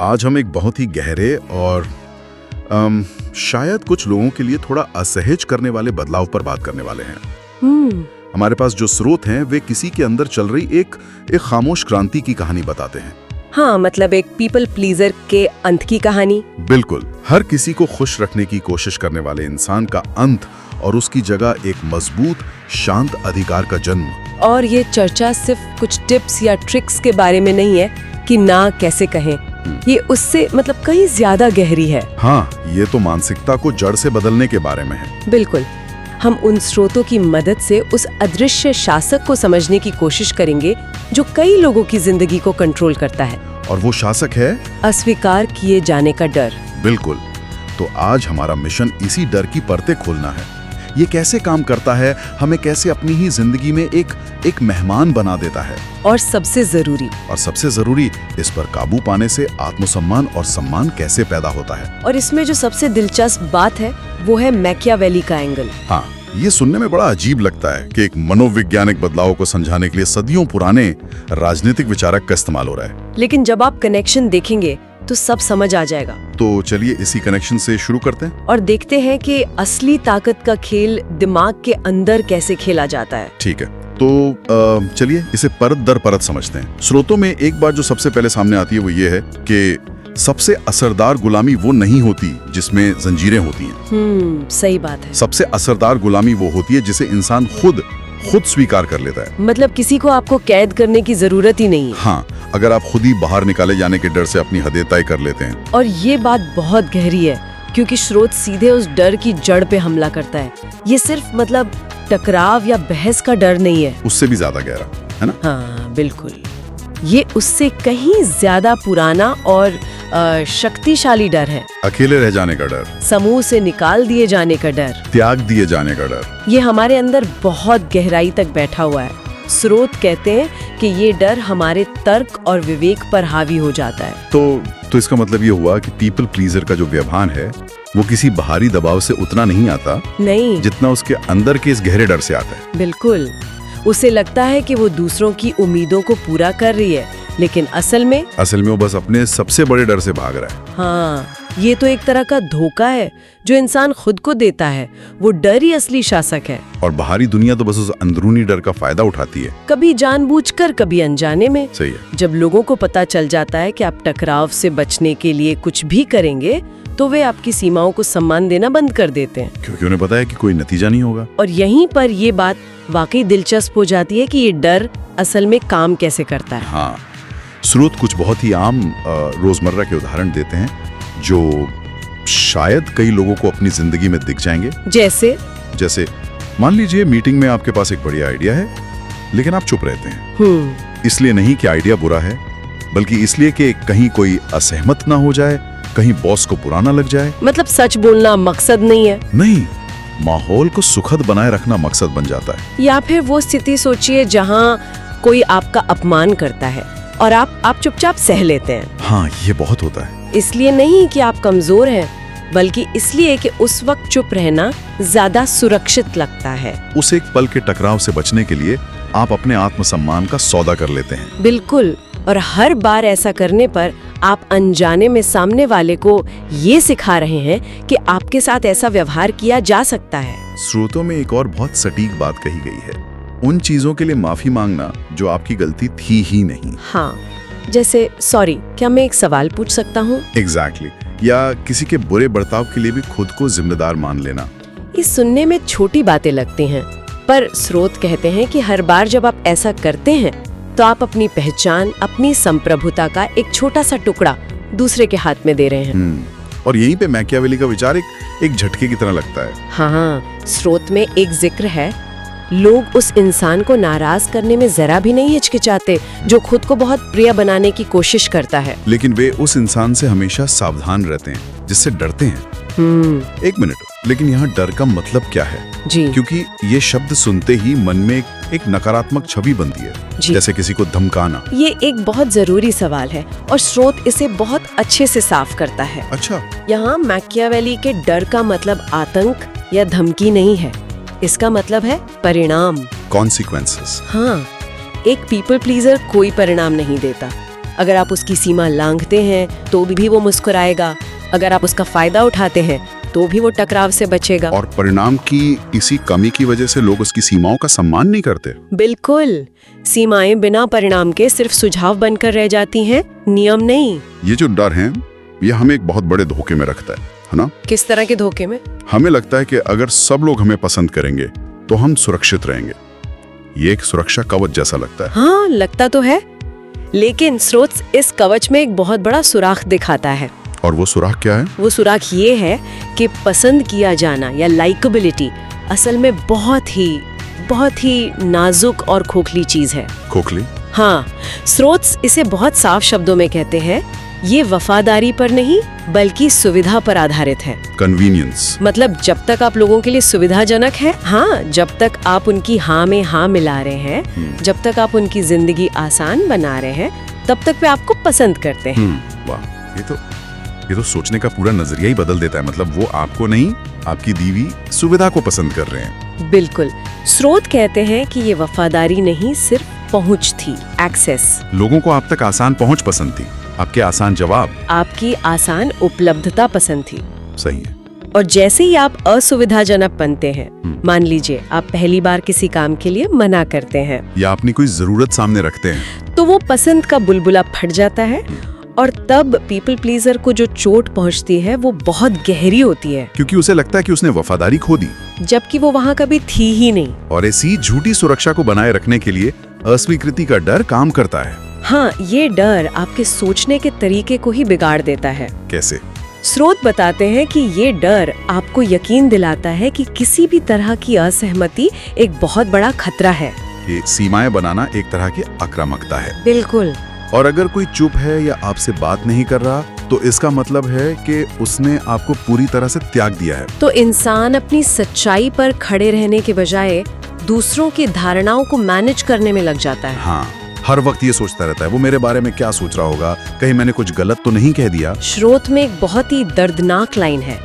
आज हम एक बहुत ही गहरे और शायद कुछ लोगों के लिए थोड़ा असहज करने वाले बदलाव पर बात करने वाले हैं। हमारे पास जो स्रोत हैं वे किसी के अंदर चल रही एक खामोश क्रांति की कहानी बताते हैं। हाँ, मतलब एक पीपल प्लीजर के अंत की कहानी। बिल्कुल, हर किसी को खुश रखने की कोशिश करने वाले इंसान का अंत और उसकी जगह एक मजबूत शांत अधिकार का जन्म। और ये चर्चा सिर्फ कुछ टिप्स या ट्रिक्स के बारे में नहीं है कि ना कैसे कहें, ये उससे मतलब कहीं ज्यादा गहरी है। हाँ, ये तो मानसिकता को जड़ से बदलने के बारे में है। बिल्कुल, हम उन स्रोतों की मदद से उस अदृश्य शासक को समझने की कोशिश करेंगे जो कई लोगों की जिंदगी को कंट्रोल करता है। और वो शासक है अस्वीकार किए जाने का डर। बिल्कुल, तो आज हमारा मिशन इसी डर की परतें खोलना है। ये कैसे काम करता है, हमें कैसे अपनी ही जिंदगी में एक मेहमान बना देता है, और सबसे जरूरी इस पर काबू पाने से आत्मसम्मान और सम्मान कैसे पैदा होता है। और इसमें जो सबसे दिलचस्प बात है वो है मैकियावेली का एंगल। हाँ, ये सुनने में बड़ा अजीब लगता है कि एक मनोवैज्ञानिक बदलाव को समझाने के लिए सदियों पुराने राजनीतिक विचारक का इस्तेमाल हो रहा है। लेकिन जब आप कनेक्शन देखेंगे तो सब समझ आ जाएगा। तो चलिए इसी कनेक्शन से शुरू करते हैं और देखते हैं कि असली ताकत का खेल दिमाग के अंदर कैसे खेला जाता है। ठीक है, तो चलिए इसे परत दर परत समझते हैं। स्रोतों में एक बात जो सबसे पहले सामने आती है वो ये है कि सबसे असरदार गुलामी वो नहीं होती जिसमें जंजीरें होती हैं। सही बात है। सबसे असरदार गुलामी वो होती है जिसे इंसान खुद स्वीकार कर लेता है। मतलब किसी को आपको कैद करने की जरूरत ही नहीं है। हाँ, अगर आप खुद ही बाहर निकाले जाने के डर से अपनी हदें तय कर लेते हैं। और ये बात बहुत गहरी है क्योंकि स्रोत सीधे उस डर की जड़ पे हमला करता है। ये सिर्फ मतलब टकराव या बहस का डर नहीं है, उससे भी ज्यादा गहरा है ना। हाँ बिल्कुल, ये उससे कहीं ज्यादा पुराना और शक्तिशाली डर है। अकेले रह जाने का डर, समूह से निकाल दिए जाने का डर, त्याग दिए जाने का डर। ये हमारे अंदर बहुत गहराई तक बैठा हुआ है। स्रोत कहते हैं कि ये डर हमारे तर्क और विवेक पर हावी हो जाता है। तो इसका मतलब ये हुआ कि पीपल प्लीजर का जो व्यवहार है वो किसी बाहरी दबाव से उतना नहीं आता नहीं, जितना उसके अंदर के इस गहरे डर से आता है। बिल्कुल, उसे लगता है कि वो दूसरों की उम्मीदों को पूरा कर रही है, लेकिन असल में वो बस अपने सबसे बड़े डर से भाग रहा है। हाँ, ये तो एक तरह का धोखा है जो इंसान खुद को देता है। वो डर ही असली शासक है। और बाहरी दुनिया तो बस उस अंदरूनी डर का फायदा उठाती है, कभी जानबूझकर, कभी अनजाने में। सही है। जब लोगों को पता चल जाता है कि आप टकराव से बचने के लिए कुछ भी करेंगे तो वे आपकी सीमाओं को सम्मान देना बंद कर देते हैं, क्योंकि उन्हें पता है कि कोई नतीजा नहीं होगा। और यहीं पर ये बात वाकई दिलचस्प हो जाती है कि ये डर असल में काम कैसे करता है। हाँ, स्रोत कुछ बहुत ही आम रोजमर्रा के उदाहरण देते हैं जो शायद कई लोगों को अपनी जिंदगी में दिख जाएंगे। जैसे मान लीजिए मीटिंग में आपके पास एक बढ़िया आइडिया है लेकिन आप चुप रहते हैं। इसलिए नहीं कि आइडिया बुरा है, बल्कि इसलिए कि कहीं कोई असहमत ना हो जाए, कहीं बॉस को बुरा ना लग जाए। मतलब सच बोलना मकसद नहीं है। नहीं, माहौल को सुखद बनाए रखना मकसद बन जाता है। या फिर वो स्थिति सोचिए जहाँ कोई आपका अपमान करता है और आप चुपचाप सह लेते हैं। हाँ, ये बहुत होता है। इसलिए नहीं कि आप कमजोर हैं, बल्कि इसलिए कि उस वक्त चुप रहना ज्यादा सुरक्षित लगता है। उस एक पल के टकराव से बचने के लिए आप अपने आत्मसम्मान का सौदा कर लेते हैं। बिल्कुल, और हर बार ऐसा करने पर आप अनजाने में सामने वाले को ये सिखा रहे हैं कि आपके साथ ऐसा व्यवहार किया जा सकता है। स्रोतों में एक और बहुत सटीक बात कही गई है, उन चीजों के लिए माफी मांगना जो आपकी गलती थी ही नहीं। हाँ, जैसे सॉरी, क्या मैं एक सवाल पूछ सकता हूँ? एग्जैक्टली। या किसी के बुरे बर्ताव के लिए भी खुद को जिम्मेदार मान लेना। ये सुनने में छोटी बातें लगती हैं, पर स्रोत कहते हैं कि हर बार जब आप ऐसा करते हैं तो आप अपनी पहचान, अपनी संप्रभुता का एक छोटा सा टुकड़ा दूसरे के हाथ में दे रहे हैं। और यहीं पे मैकियावेली का विचार एक झटके की तरह लगता है। हाँ, स्रोत में एक जिक्र है, लोग उस इंसान को नाराज करने में जरा भी नहीं हिचकिचाते जो खुद को बहुत प्रिय बनाने की कोशिश करता है। लेकिन वे उस इंसान से हमेशा सावधान रहते हैं जिससे डरते हैं। एक मिनट, लेकिन यहाँ डर का मतलब क्या है? जी, क्योंकि ये शब्द सुनते ही मन में एक नकारात्मक छवि बनती है, जैसे किसी को धमकाना। ये एक बहुत जरूरी सवाल है और स्रोत इसे बहुत अच्छे से साफ करता है। अच्छा, यहाँ मैकियावेली के डर का मतलब आतंक या धमकी नहीं है, इसका मतलब है परिणाम, कॉन्सिक्वेंसेस। हाँ, एक पीपल प्लीजर कोई परिणाम नहीं देता, अगर आप उसकी सीमा लांघते हैं तो भी वो मुस्कुराएगा, अगर आप उसका फायदा उठाते हैं तो भी वो टकराव से बचेगा। और परिणाम की इसी कमी की वजह से लोग उसकी सीमाओं का सम्मान नहीं करते। बिल्कुल, सीमाएं बिना परिणाम के सिर्फ सुझाव बनकर रह जाती हैं, नियम नहीं। ये जो डर है ये हमें एक बहुत बड़े धोखे में रखता है ना? किस तरह के धोखे में? हमें लगता है कि अगर सब लोग हमें पसंद करेंगे तो हम सुरक्षित रहेंगे। ये एक सुरक्षा कवच जैसा लगता है। हाँ, लगता तो है, लेकिन स्रोत इस कवच में एक बहुत बड़ा सुराख दिखाता है। और वो सुराख क्या है? वो सुराख ये है कि पसंद किया जाना या लाइकेबिलिटी असल में बहुत ही नाजुक और खोखली चीज है। खोखली? हाँ, स्रोत इसे बहुत साफ शब्दों में कहते हैं, ये वफादारी पर नहीं बल्कि सुविधा पर आधारित है। कन्वीनियंस। मतलब जब तक आप लोगों के लिए सुविधाजनक है, हाँ, जब तक आप उनकी हाँ में हाँ मिला रहे हैं, जब तक आप उनकी जिंदगी आसान बना रहे हैं, तब तक वे आपको पसंद करते हैं। वाह, ये तो सोचने का पूरा नजरिया ही बदल देता है। मतलब वो आपको नहीं, आपकी दीवी सुविधा को पसंद कर रहे हैं। बिल्कुल। स्रोत कहते हैं कि ये वफादारी नहीं, सिर्फ पहुंच थी, एक्सेस। लोगों को आप तक आसान पहुंच पसंद थी, आपके आसान जवाब, आपकी आसान उपलब्धता पसंद थी। सही है। और जैसे ही आप असुविधाजनक बनते हैं, मान लीजिए आप पहली बार किसी काम के लिए मना करते हैं या अपनी कोई जरूरत सामने रखते हैं, तो वो पसंद का बुलबुला फट जाता है। और तब पीपल प्लीजर को जो चोट पहुंचती है वो बहुत गहरी होती है, क्योंकि उसे लगता है कि उसने वफादारी खो दी, जबकि वो वहाँ कभी थी ही नहीं। और ऐसी झूठी सुरक्षा को बनाए रखने के लिए अस्वीकृति का डर काम करता है। हाँ, ये डर आपके सोचने के तरीके को ही बिगाड़ देता है। कैसे? स्रोत बताते हैं कि ये डर आपको यकीन दिलाता है कि किसी भी तरह की असहमति एक बहुत बड़ा खतरा है। ये सीमाएं बनाना एक तरह की आक्रामकता है। बिल्कुल। और अगर कोई चुप है या आपसे बात नहीं कर रहा, तो इसका मतलब है कि उसने आपको पूरी तरह से त्याग दिया है। तो इंसान अपनी सच्चाई पर खड़े रहने के बजाय दूसरों की धारणाओं को मैनेज करने में लग जाता है। हाँ, हर वक्त ये सोचता रहता है वो मेरे बारे में क्या सोच रहा होगा, कहीं मैंने कुछ गलत तो नहीं कह दिया। स्रोत में एक बहुत ही दर्दनाक लाइन है,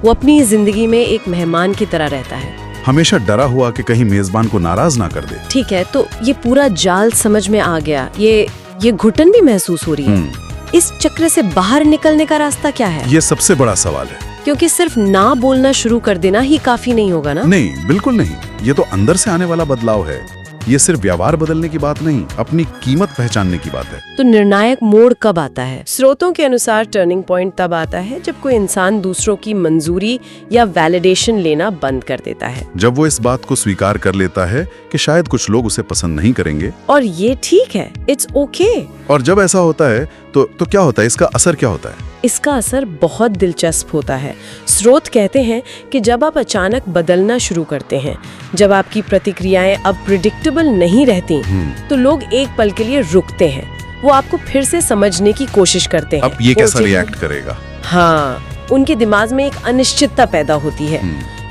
वो अपनी जिंदगी में एक मेहमान की तरह रहता है, हमेशा डरा हुआ कि कहीं मेजबान को नाराज ना कर दे। ठीक है, तो ये पूरा जाल समझ में आ गया। ये घुटन भी महसूस हो रही है। इस चक्र से बाहर निकलने का रास्ता क्या है? ये सबसे बड़ा सवाल है, क्योंकि सिर्फ ना बोलना शुरू कर देना ही काफी नहीं होगा ना? नहीं, बिल्कुल नहीं। ये तो अंदर से आने वाला बदलाव है। ये सिर्फ व्यवहार बदलने की बात नहीं, अपनी कीमत पहचानने की बात है। तो निर्णायक मोड़ कब आता है? स्रोतों के अनुसार टर्निंग पॉइंट तब आता है जब कोई इंसान दूसरों की मंजूरी या वैलिडेशन लेना बंद कर देता है। जब वो इस बात को स्वीकार कर लेता है कि शायद कुछ लोग उसे पसंद नहीं करेंगे, और ये ठीक है, इट्स ओके। और जब ऐसा होता है तो क्या होता है? इसका असर क्या होता है? इसका असर बहुत दिलचस्प होता है। स्रोत कहते हैं कि जब आप अचानक बदलना शुरू करते हैं, जब आपकी प्रतिक्रियाएं अब प्रिडिक्टेबल नहीं रहती, तो लोग एक पल के लिए रुकते हैं, वो आपको फिर से समझने की कोशिश करते हैं। अब ये कैसा रिएक्ट करेगा? हाँ, उनके दिमाग में एक अनिश्चितता पैदा होती है।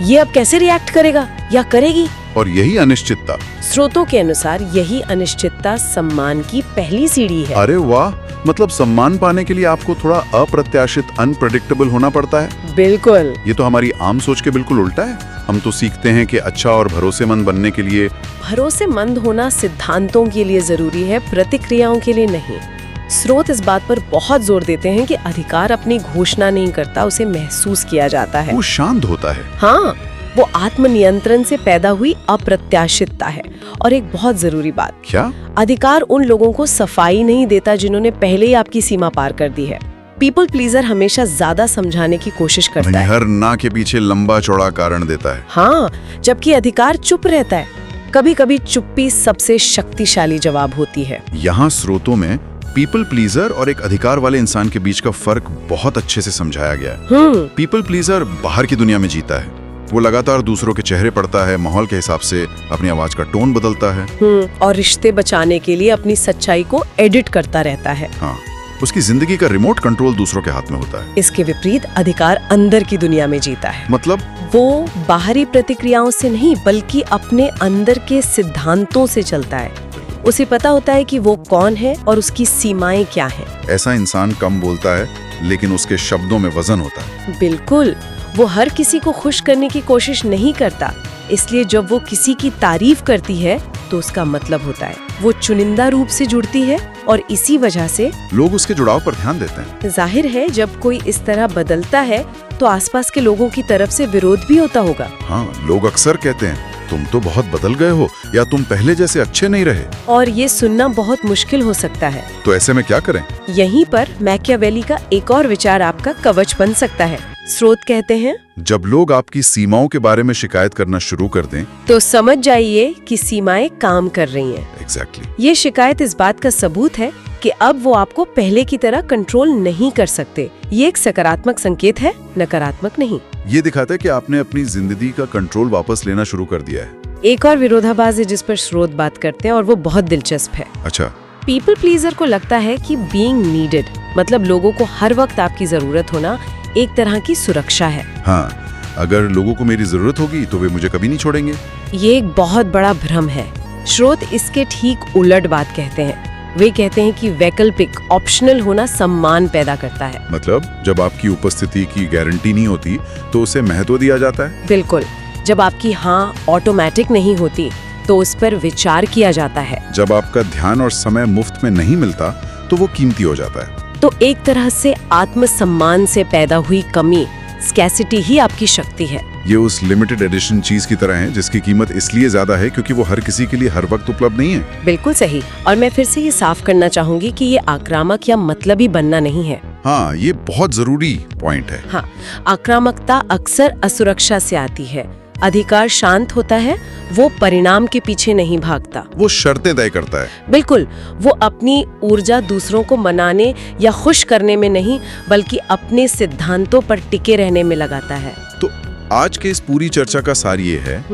ये अब कैसे रिएक्ट करेगा या करेगी? और यही अनिश्चितता, स्रोतों के अनुसार यही अनिश्चितता सम्मान की पहली सीढ़ी है। अरे वाह, मतलब सम्मान पाने के लिए आपको थोड़ा अप्रत्याशित, अनप्रेडिक्टेबल होना पड़ता है। बिल्कुल। ये तो हमारी आम सोच के बिल्कुल उल्टा है। हम तो सीखते हैं कि अच्छा और भरोसेमंद बनने के लिए, भरोसेमंद होना सिद्धांतों के लिए जरूरी है, प्रतिक्रियाओं के लिए नहीं। स्रोत इस बात पर बहुत जोर देते हैं कि अधिकार अपनी घोषणा नहीं करता, उसे महसूस किया जाता है। वो शांत होता है। हाँ, वो आत्मनियंत्रण से पैदा हुई अप्रत्याशितता है। और एक बहुत जरूरी बात, क्या? अधिकार उन लोगों को सफाई नहीं देता जिन्होंने पहले ही आपकी सीमा पार कर दी है। पीपल प्लीजर हमेशा ज्यादा समझाने की कोशिश करता है, हर ना के पीछे लंबा चौड़ा कारण देता है। हाँ, जबकि अधिकार चुप रहता है। कभी कभी चुप्पी सबसे शक्तिशाली जवाब होती है। यहाँ स्रोतों में पीपल प्लीजर और एक अधिकार वाले इंसान के बीच का फर्क बहुत अच्छे से समझाया गया है। पीपल प्लीजर बाहर की दुनिया में जीता है, वो लगातार दूसरों के चेहरे पढ़ता है, माहौल के हिसाब से अपनी आवाज का टोन बदलता है, और रिश्ते बचाने के लिए अपनी सच्चाई को एडिट करता रहता है। हाँ, उसकी जिंदगी का रिमोट कंट्रोल दूसरों के हाथ में होता है। इसके विपरीत अधिकार अंदर की दुनिया में जीता है। मतलब वो बाहरी प्रतिक्रियाओं से नहीं बल्कि अपने अंदर के सिद्धांतों से चलता है। उसे पता होता है कि वो कौन है और उसकी सीमाएं क्या हैं। ऐसा इंसान कम बोलता है, लेकिन उसके शब्दों में वजन होता है। बिल्कुल, वो हर किसी को खुश करने की कोशिश नहीं करता, इसलिए जब वो किसी की तारीफ करती है तो उसका मतलब होता है। वो चुनिंदा रूप से जुड़ती है और इसी वजह से लोग उसके जुड़ाव पर ध्यान देते हैं। जाहिर है जब कोई इस तरह बदलता है तो आसपास के लोगों की तरफ से विरोध भी होता होगा। हाँ, लोग अक्सर कहते हैं तुम तो बहुत बदल गए हो या तुम पहले जैसे अच्छे नहीं रहे। और ये सुनना बहुत मुश्किल हो सकता है। तो ऐसे में क्या करें? यहीं पर मैकियावेली का एक और विचार आपका कवच बन सकता है। स्रोत कहते हैं, जब लोग आपकी सीमाओं के बारे में शिकायत करना शुरू कर दें तो समझ जाइए कि सीमाएं काम कर रही हैं। एग्जैक्टली। ये शिकायत इस बात का सबूत है कि अब वो आपको पहले की तरह कंट्रोल नहीं कर सकते। ये एक सकारात्मक संकेत है, नकारात्मक नहीं। ये दिखाता है कि आपने अपनी जिंदगी का कंट्रोल वापस लेना शुरू कर दिया है। एक और विरोधाभास है जिस पर स्रोत बात करते हैं और वो बहुत दिलचस्प है। अच्छा। पीपल प्लीजर को लगता है कि बीइंग नीडेड मतलब लोगों को हर वक्त आपकी जरूरत होना एक तरह की सुरक्षा है। हाँ, अगर लोगों को मेरी जरूरत होगी तो वे मुझे कभी नहीं छोड़ेंगे। ये एक बहुत बड़ा भ्रम है। स्रोत इसके ठीक उलट बात कहते हैं। वे कहते हैं कि वैकल्पिक ऑप्शनल होना सम्मान पैदा करता है। मतलब जब आपकी उपस्थिति की गारंटी नहीं होती तो उसे महत्व दिया जाता है। बिल्कुल। जब आपकी हाँ ऑटोमेटिक नहीं होती तो उस पर विचार किया जाता है। जब आपका ध्यान और समय मुफ्त में नहीं मिलता तो वो कीमती हो जाता है। तो एक तरह से आत्मसम्मान से पैदा हुई कमी, स्कैसिटी ही आपकी शक्ति है। ये उस लिमिटेड एडिशन चीज की तरह है जिसकी कीमत इसलिए ज्यादा है क्योंकि वो हर किसी के लिए हर वक्त उपलब्ध नहीं है। बिल्कुल सही। और मैं फिर से ये साफ करना चाहूंगी कि ये आक्रामक या मतलबी बनना नहीं है। हाँ, ये बहुत जरूरी पॉइंट है। हाँ, आक्रामकता अक्सर असुरक्षा से आती है। अधिकार शांत होता है, वो परिणाम के पीछे नहीं भागता, वो शर्तें तय करता है। बिल्कुल। वो अपनी ऊर्जा दूसरों को मनाने या खुश करने में नहीं बल्कि अपने सिद्धांतों पर टिके रहने में लगाता है। तो आज के इस पूरी चर्चा का सार ये है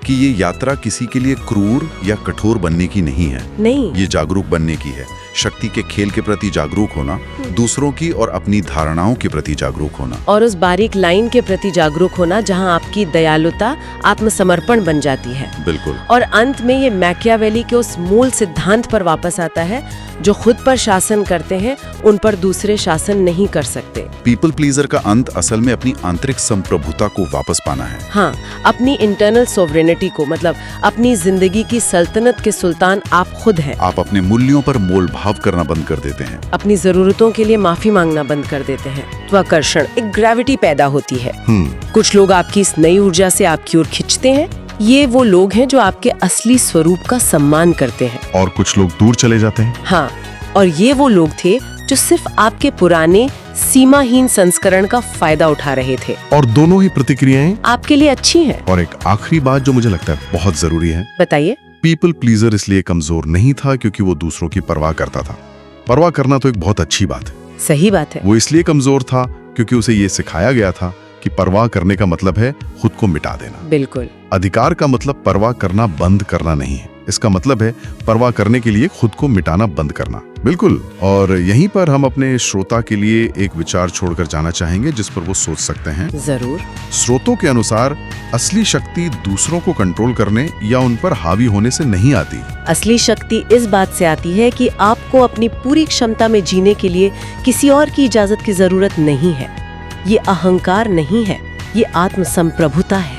कि ये यात्रा किसी के लिए क्रूर या कठोर बनने की नहीं है। नहीं, ये जागरूक बनने की है। शक्ति के खेल के प्रति जागरूक होना, दूसरों की और अपनी धारणाओं के प्रति जागरूक होना, और उस बारीक लाइन के प्रति जागरूक होना जहां आपकी दयालुता आत्मसमर्पण बन जाती है। बिल्कुल। और अंत में ये मैकियावेली के उस मूल सिद्धांत पर वापस आता है, जो खुद पर शासन करते हैं उन पर दूसरे शासन नहीं कर सकते। पीपल प्लीजर का अंत असल में अपनी आंतरिक संप्रभुता को वापस पाना है। हाँ, अपनी इंटरनल सोवरेनिटी को, मतलब अपनी जिंदगी की सल्तनत के सुल्तान आप खुद हैं। आप अपने मूल्यों पर मोल भाव करना बंद कर देते हैं, अपनी जरूरतों के लिए माफी मांगना बंद कर देते हैं। तो आकर्षण, एक ग्रेविटी पैदा होती है। कुछ लोग आपकी इस नई ऊर्जा से आपकी ओर खिंचते हैं। ये वो लोग हैं जो आपके असली स्वरूप का सम्मान करते हैं। और कुछ लोग दूर चले जाते हैं। हाँ, और ये वो लोग थे जो सिर्फ आपके पुराने सीमाहीन संस्करण का फायदा उठा रहे थे। और दोनों ही प्रतिक्रियाएं आपके लिए अच्छी हैं। और एक आखिरी बात जो मुझे लगता है बहुत जरूरी है, बताइए। पीपल प्लीजर इसलिए कमजोर नहीं था क्योंकि वो दूसरों की परवाह करता था। परवाह करना तो एक बहुत अच्छी बात है। सही बात है। वो इसलिए कमजोर था क्योंकि उसे ये सिखाया गया था कि परवाह करने का मतलब है खुद को मिटा देना। बिल्कुल। अधिकार का मतलब परवाह करना बंद करना नहीं है, इसका मतलब है परवाह करने के लिए खुद को मिटाना बंद करना। बिल्कुल। और यहीं पर हम अपने श्रोता के लिए एक विचार छोड़कर जाना चाहेंगे जिस पर वो सोच सकते हैं। जरूर। स्रोतों के अनुसार असली शक्ति दूसरों को कंट्रोल करने या उन पर हावी होने से नहीं आती। असली शक्ति इस बात से आती है कि आपको अपनी पूरी क्षमता में जीने के लिए किसी और की इजाजत की जरूरत नहीं है। ये अहंकार नहीं है, ये आत्मसंप्रभुता है।